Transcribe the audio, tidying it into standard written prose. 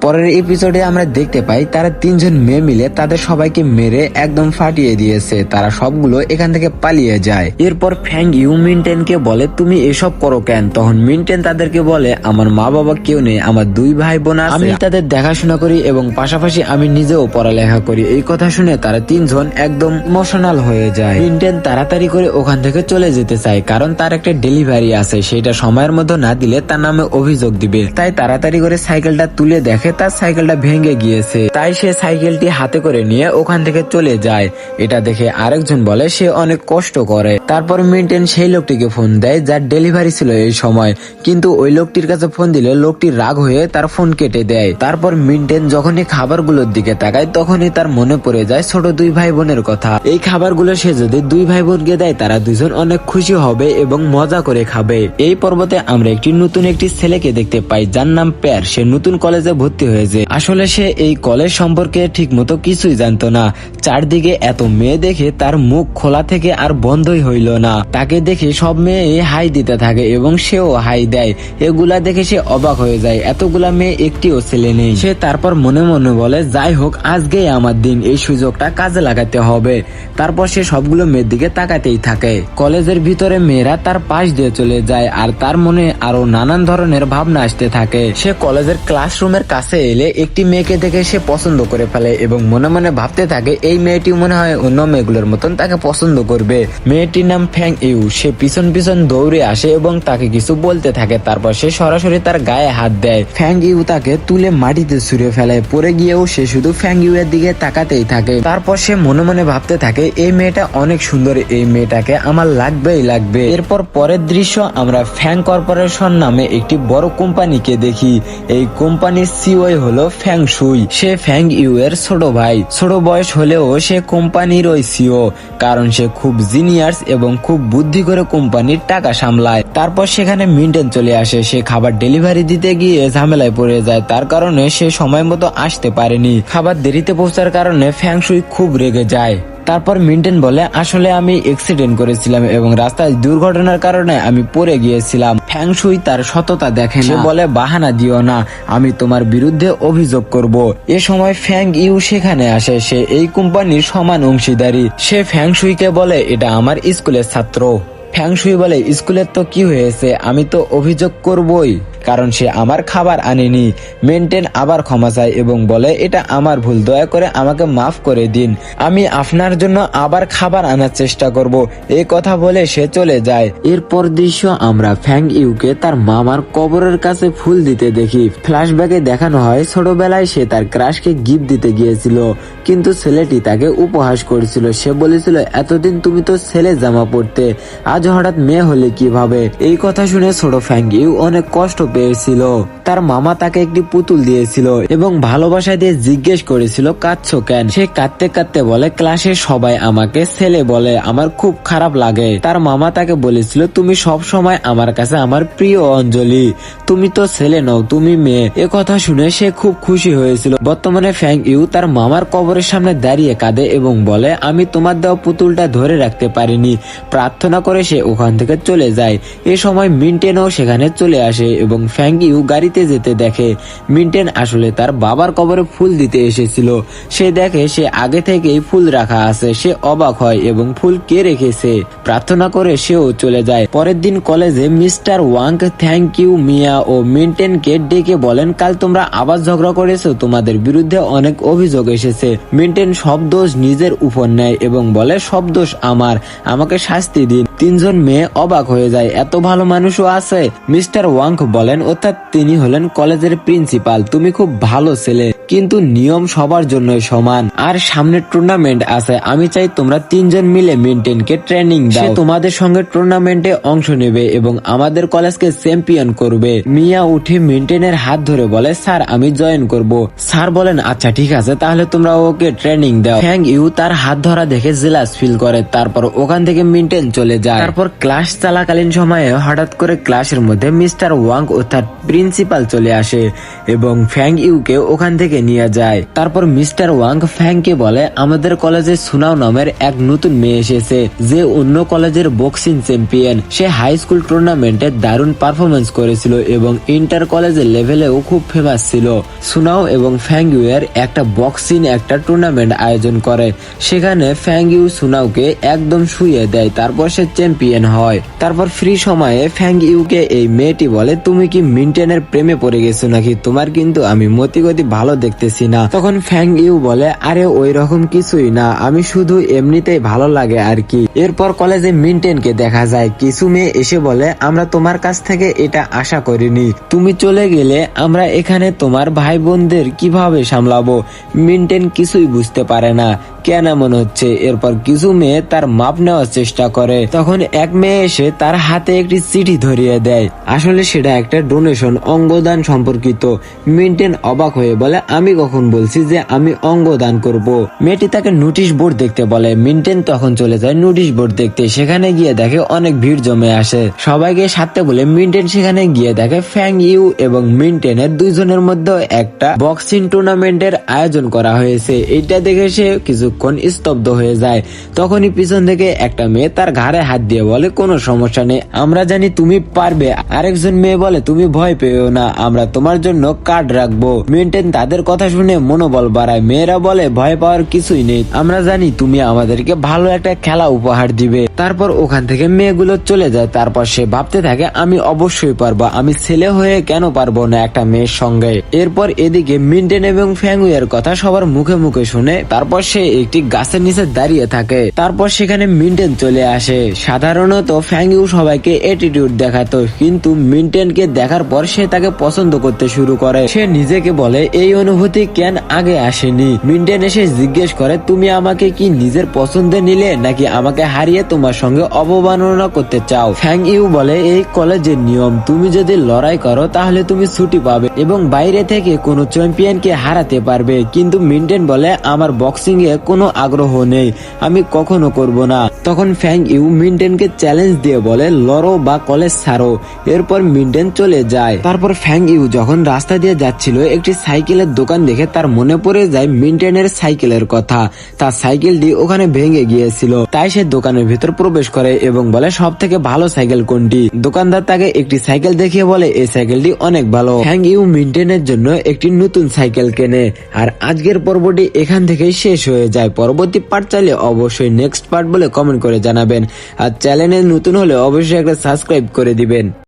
পরের এপিসোডে আমরা দেখতে পাই তারা তিনজন মেয়ে মিলে তাদের সবাইকে মেরে একদম ফাটিয়ে দিয়েছে। তারা সবগুলো এখান থেকে পালিয়ে যায়। এরপর ফ্যাং ইউ মিনটেনকে বলে তুমি এসব করো কেন? তখন মিনটেন তাদেরকে বলে আমার মা বাবা কেউ নেই, আমার দুই ভাই বোন আছে, আমি তাদের দেখাশোনা করি এবং পাশাপাশি আমি নিজেও পড়ালেখা করি। এই কথা শুনে তারা তিনজন একদম ইমোশনাল হয়ে যায়। মিনটেন তাড়াতাড়ি করে ওখান থেকে চলে যেতে চায়, কারণ তার একটা ডেলিভারি আছে, সেটা সময়ের মধ্যে না দিলে তার নামে অভিযোগ দিবে। তাই তাড়াতাড়ি করে সাইকেলটা তুলে দেখে তার সাইকেলটা ভেঙে গিয়েছে। তাই সে সাইকেলটি হাতে করে নিয়ে ওখান থেকে চলে যায়। এটা দেখে আরেকজন বলে সে অনেক কষ্ট করে। তারপর মিনটেন সেই লোকটিকে ফোন দেয় যার ডেলিভারি ছিল এই সময়, কিন্তু ওই লোকটির কাছে ফোন দিলে লোকটি রাগ হয়ে তার ফোন কেটে দেয়। তারপর মিনটেন যখনই খাবারগুলোর দিকে তাকায় তখনই তার মনে পড়ে যায় ছোট দুই ভাই বোনের কথা। এই খাবারগুলো সে যদি দুই ভাই বোনকে দেয় তারা দুজন অনেক খুশি হবে এবং মজা করে খাবে। এই পর্বতে আমরা নতুন একটি ছেলেকে দেখতে পাই যার নাম প্যার। সে নতুন কলেজে ভর্তি হয়েছে। আসলে সে এই কলেজ সম্পর্কে ঠিক মতো কিছুই জানতো না। চারদিকে এত মেয়ে দেখে তার মুখ খোলা থেকে আর বন্ধই হইল না। তাকে দেখে সব মেয়ে হাই দিতে থাকে এবং সেও হাই দেয়। এগুলা দেখে সে অবাক হয়ে যায়, এতগুলা মেয়ে একটিও ছেলে নেই। সে তারপর মনে মনে বলে যাই হোক আজকেই আমার দিন, এই সুযোগটা কাজে লাগাতে হবে। তারপর সে সবগুলো মেয়ের দিকে তাকাতেই থাকে। কলেজের ভিতরে মেয়েরা তার পাশ দিয়ে চলে যায় আর তার মনে আরো নানান ধরনের ভাবনা আসতে থাকে। সে কলেজের ক্লাসরুমের কাছে এলে একটি মেয়েকে দেখে সে পছন্দ করে ফেলে এবং মনে মনে ভাবতে থাকে এই মেয়েটি মনে হয় অন্য মেয়েগুলোর মতন তাকে পছন্দ করবে। মেয়েটির নাম ফ্যাং ইউ। সে পিছন পিছন দৌড়ে আসে এবং তাকে কিছু বলতে থাকে। তারপর সে সরাসরি তার গায়ে হাত দেয়। ফ্যাং ইউ তাকে তুলে মাটিতে ছুঁড়ে ফেলে। পরে গিয়েও সে শুধু ফ্যাং ইউ এর দিকে তাকাতেই থাকে। তারপর সে মনে মনে ভাবতে থাকে এই মেয়েটা অনেক সুন্দর, এই মেয়েটাকে আমার লাগবেই লাগবে। এরপর পরের দৃশ্য আমরা ফ্যাং কর্পোরেশন নামে একটি বড় কোম্পানিকে দেখি। এই কোম্পানির সিইও হলো ফ্যাং শুই। সে ফ্যাং ইউ এর ছোট ভাই। ছোট বয়স হলেও সে কোম্পানির ওই সিইও, কারণ সে খুব জিনিয়াস এবং খুব বুদ্ধি করে কোম্পানির টাকা সামলায়। তারপর সেখানে মিনটেন চলে আসে। সে খাবার ডেলিভারি দিতে গিয়ে ঝামেলায় পড়ে যায়, তার কারণে সে সময় মতো আসতে পারেনি। খাবার দেরিতে পৌঁছার কারণে ফ্যাং শুই খুব রেগে যায়। তারপর মিনটেন বলে আসলে আমি অ্যাক্সিডেন্ট করেছিলাম এবং রাস্তায় দুর্ঘটনার কারণে আমি পড়ে গিয়েছিলাম। ফ্যাং শুই তার সততা দেখে না। সে বলে বাহানা দিও না, আমি তোমার বিরুদ্ধে অভিযোগ করব। এ সময় ফ্যাং ইউ সেখানে আসে। সে এই কোম্পানির সমান অংশীদারি। সে ফ্যাং শুইকে বলে এটা আমার স্কুলের ছাত্র। ফ্যাং শুই বলে স্কুলের তো কি হয়েছে, আমি তো অভিযোগ করবই, কারণ সে আমার খাবার আনেনি। মিনটেন আবার ক্ষমা চায় এবং বলে এটা আমার ভুল, দয়া করে আমাকে মাফ করে দিন, আমি আপনার জন্য আবার খাবার আনার চেষ্টা করব। এই কথা বলে সে চলে যায়। এরপর দৃশ্য আমরা ফ্যাং ইউকে তার মামার কবরের কাছে ফুল দিতে দেখি। ফ্ল্যাশব্যাকে দেখানো হয় ছোটবেলায় সে তার ক্রাশকে গিফট দিতে গিয়েছিল, কিন্তু ছেলেটি তাকে উপহাস করেছিল। সে বলেছিল এতদিন তুমি তো ছেলে জামা পরতে, আজ হঠাৎ মেয়ে হলে কিভাবে? এই কথা শুনে ছোট ফ্যাং ইউ অনেক কষ্ট পেয়েছিল। তার মামা তাকে একটি পুতুল দিয়েছিল এবং ভালোবাসা দিয়ে জিজ্ঞেস করেছিল কাঁদছো কেন? সে কাঁদতে কাঁদতে বলে ক্লাসে সবাই আমাকে ছেলে বলে, আমার খুব খারাপ লাগে। তার মামা তাকে বলেছিল তুমি সব সময় আমার কাছে আমার প্রিয় অঞ্জলি, তুমি তো ছেলে নও, তুমি মেয়ে। এ কথা শুনে সে খুব খুশি হয়েছিল। বর্তমানে ফ্যাং ইউ তার মামার কবরের সামনে দাঁড়িয়ে কাঁদে এবং বলে আমি তোমার দেওয়া পুতুলটা ধরে রাখতে পারিনি। প্রার্থনা করে সে ওখান থেকে চলে যায়। এ সময় মিনটেনও সেখানে চলে আসে এবং ফ্যাং ইউ গাড়িতে যেতে দেখে। মিনটেন আসলে তার বাবার কবরে ফুল দিতে এসেছিল। সে দেখে সে আগে থেকেই ফুল রাখা আছে। সে অবাক হয় এবং ফুল কে রেখেছে। প্রার্থনা করে সেও চলে যায়। পরের দিন কলেজে মিস্টার ওয়াং থ্যাংক ইউ মিয়া ও মিনটেনকে ডেকে বলেন কাল তোমরা আবার ঝগড়া করেছো, তোমাদের বিরুদ্ধে অনেক অভিযোগ এসেছে। মিনটেন সব দোষ নিজের উপর নেয় এবং বলে সব দোষ আমার, আমাকে শাস্তি দিন। তিনজন মেয়ে অবাক হয়ে যায়, এত ভালো মানুষও আছে। মিস্টার ওয়াং বলেন অর্থাৎ তিনি হলেন কলেজের প্রিন্সিপাল, তুমি খুব ভালো ছেলে, কিন্তু নিয়ম সবার জন্যই সমান। আর সামনে টুর্নামেন্ট আছে, আমি চাই তোমরা তিনজন মিলে মিনটেনকে ট্রেনিং দাও। সে তোমাদের সঙ্গে টুর্নামেন্টে অংশ নেবে এবং আমাদের কলেজকে চ্যাম্পিয়ন করবে। মিয়া উঠে মিনটেনের হাত ধরে বলে স্যার আমি জয়েন করব। স্যার বলেন আচ্ছা ঠিক আছে, তাহলে তোমরা ওকে ট্রেনিং দাও। ফ্যাং ইউ তার হাত ধরা দেখে জেলাস ফিল করে। তারপর ওখান থেকে মিনটেন চলে যায়। যায়। তারপর ক্লাস চলাকালীন সময়ে হঠাৎ করে ক্লাসের মধ্যে মিস্টার ওয়াং অর্থাৎ প্রিন্সিপাল চলে আসে এবং ফ্যাং ইউকে ওখান থেকে নিয়ে যায়। তারপর মিস্টার ওয়াং ফ্যাংকে বলে, আমাদের কলেজে সুনাও নামের এক নতুন মেয়ে এসেছে যে অন্য কলেজের বক্সিং চ্যাম্পিয়ন। সে হাই স্কুল টুর্নামেন্টে দারুণ পারফরমেন্স করেছিল এবং ইন্টার কলেজের লেভেলেও খুব ফেমাস ছিল। সুনাও এবং ফ্যাং ইউ এর একটা বক্সিং একটা টুর্নামেন্ট আয়োজন করে। সেখানে ফ্যাং ইউ সুনাওকে একদম শুইয়ে দেয়, তারপর সে চ্যাম্পিয়ন হয়। তারপর ফ্রি সময়ে ফ্যাং ইউকে এই মেয়েটি বলে, তুমি কি মিন্টেনের প্রেমে পড়ে গেছো নাকি? তোমার কিন্তু আমি মতিগতি ভালো দেখতেছি না। তখন ফ্যাং ইউ বলে, আরে ওই রকম কিছুই না, আমি শুধু এমনিতেই ভালো লাগে আর কি। এরপর কলেজে মিন্টেনকে দেখা যায়। কিছু মেয়ে এসে বলে, আমরা তোমার কাছ থেকে এটা আশা করিনি, তুমি চলে গেলে আমরা এখানে তোমার ভাই বোনদের কিভাবে সামলাবো। মিন্টেন কিছুই বুঝতে পারে না কেন এমন হচ্ছে। এরপর কিছু মেয়ে তার মাপ নেওয়ার চেষ্টা করে। তখন এক মেয়ে এসে তার হাতে একটি চিঠি ধরিয়ে দেয়। আসলে সেটা একটা ডোনেশন, অঙ্গদান সম্পর্কিত। মিন্টেন অবাক হয়ে বলে, আমি কখন বলছি যে আমি অঙ্গদান করব। মেয়েটি তাকে নোটিশ বোর্ড দেখতে বলে। মিন্টেন তখন চলে যায় নোটিশ বোর্ড দেখতে। সেখানে গিয়ে দেখে অনেক ভিড় জমে আসে। সবাইকে সাথে বলে মিন্টেন সেখানে গিয়ে দেখে ফ্যাং ইউ এবং মিন্টেনের দুইজনের মধ্যে একটা বক্সিং টুর্নামেন্টের আয়োজন করা হয়েছে। এটা দেখে সে কিছুক্ষণ স্তব্ধ হয়ে যায়। তখনই পিছন থেকে একটা মেয়ে তার ঘাড়ে হাত দিয়ে বলে, কোনো সমস্যা নেই, আমরা জানি তুমি পারবে। আরেকজন মেয়ে বলে, তুমি ভয় পেও না, আমরা তোমার জন্য কার্ড রাখবো। মিন্টেন তাদের কথা শুনে মনোবল বাড়ায়। মেয়েরা বলে, ভয় পাওয়ার কিছুই নেই, আমরা জানি তুমি আমাদেরকে ভালো একটা খেলা উপহার দিবে। তারপর ওখান থেকে মেয়েগুলো চলে যায়। তারপর সে ভাবতে থাকে, আমি অবশ্যই পারবো, আমি ছেলে হয়ে কেন পারবো না একটা মেয়ের সঙ্গে। এরপর এদিকে মিন্টেন এবং ফ্যাংউ এর কথা সবার মুখে মুখে শুনে। তারপর সে একটি গাছের নিচে দাঁড়িয়ে থাকে। তারপর সেখানে মিন্টেন চলে আসে। সাধারণত ফ্যাংউ সবাইকে অ্যাটিটিউড দেখাতো, কিন্তু মিন্টেনকে দেখার পর সে তাকে পছন্দ করতে শুরু করে। সে নিজেকে বলে, এই অনুভূতি কেন আগে আসেনি। মিন্টেন এসে জিজ্ঞেস করে, তুমি আমাকে কি নিজের পছন্দে নিলে নাকি আমাকে হারিয়ে তোমার সঙ্গে অবমাননা করতে চাও? ফ্যাং ইউ বলে, এই কলেজের নিয়ম, তুমি যদি লড়াই করো তাহলে তুমি ছুটি পাবে এবং বাইরে থেকে কোনো চ্যাম্পিয়নকে হারাতে পারবে। কিন্তু মিন্টেন বলে, আমার বক্সিং এ কোনো আগ্রহ নেই, আমি কখনো করব না। তখন ফ্যাং ইউ মিন্টেনকে চ্যালেঞ্জ দিয়ে বলে, লড়ো বা কলেজ ছাড়ো। এরপর মিন্টেন চলে যায়। তারপর ফ্যাং ইউ যখন রাস্তা দিয়ে যাচ্ছিল, একটি সাইকেলের দোকান দেখে তার মনে পড়ে যায় মিন্টেনের সাইকেলের কথা। তার সাইকেলটি ওখানে ভেঙে গিয়েছিল, তাই সে দোকানের ভিতর প্রবেশ করে এবং বলে, সব থেকে ভালো সাইকেল কোনটি? দোকানদার তাকে একটি সাইকেল দেখিয়ে বলে, এই সাইকেলটি অনেক ভালো। ফ্যাং ইউ মিন্টেনের জন্য একটি নতুন সাইকেল কেনে। আর আজকের পর্বটি এখান থেকেই শেষ হয়ে যায়। পরবর্তী পার্ট চাইলে অবশ্যই নেক্সট পার্ট বলে কমেন্ট করে জানাবেন। আর চ্যানেলে নতুন হলে অবশ্যই একটা সাবস্ক্রাইব করে দিবেন।